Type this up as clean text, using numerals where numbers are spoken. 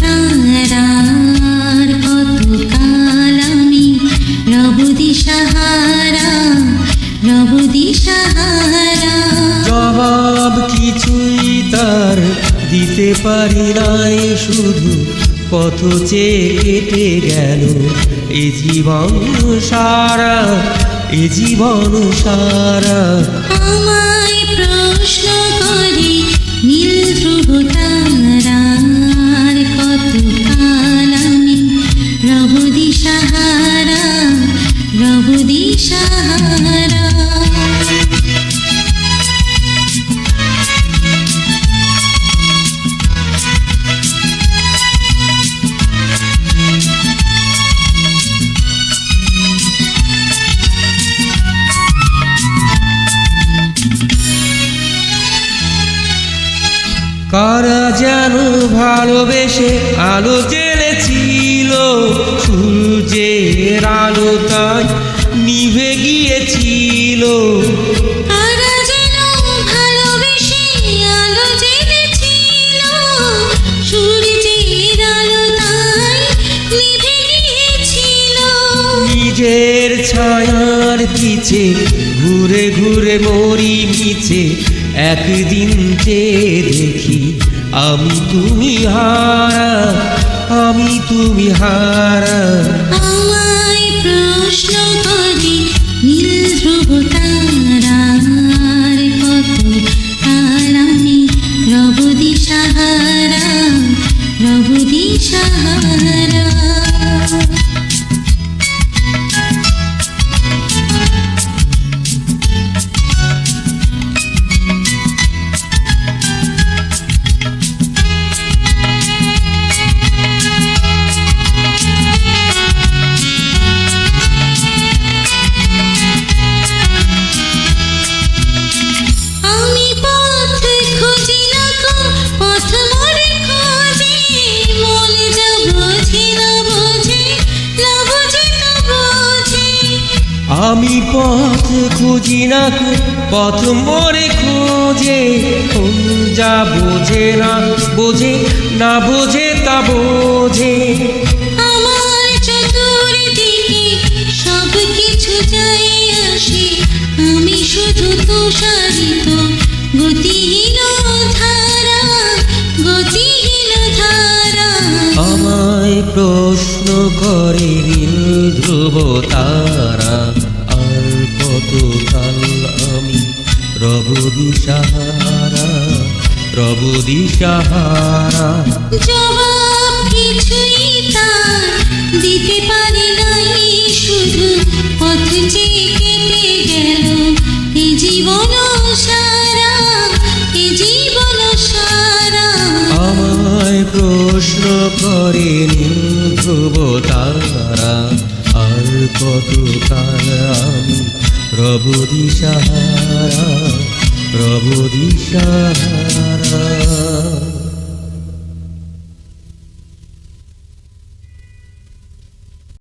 তারার কতকাল আমি রব দিশাহারা, রব দিশাহারা। জবাব কিছুই তার দিতে পারি নাই, শুধু পথ চেয়ে কেটে গেল এ জীবন সারা, এ জীবন সারা। আমায় প্রশ্ন করে নীল ধ্রুব তারার কতকাল আমি রব দিশাহারা, রব দিশাহারা। কারা যেন ভালোবেসে আলো জ্বেলেছিল, সূর্যের আলো তাই নিভে গিয়েছিল। কারা যেন ভালোবেসে আলো জ্বেলেছিল, সূর্যের আলো তাই নিভে গিয়েছিল। নিজের ছায়ার পিছে ঘুরে ঘুরে মরি মিছে, একদিন যে দেখি আমি তুমি হারা, আমি তুমি হারা। আমায় প্রশ্ন করে নীল ধ্রুব তারার কতকাল আমি রব দিশাহারা, রব দিশাহারা। আমি পথ খুঁজি না, পথ মোরে খোঁজে। যা বোঝে না বোঝে, না বোঝে তা বোঝে। আমার চতুর্দিকে সব কিছু যাই আসে, আমি শুধু তুষারিত গতিহীন ধারা, গতিহীন ধারা। আমায় প্রশ্ন করে নীল ধ্রুব তারা, আর কতকাল আমি রব দিশাহারা, রব দিশাহারা। জবাব কিছুই তার দিতে পারি নাই, শুধু পথ চেয়ে কেটে গেল এ জীবন সারা, এ জীবন সারা। আমায় প্রশ্ন করে নীল ধ্রুব তারা, আর কতকাল আমি রব দিশাহারা, রব দিশাহারা।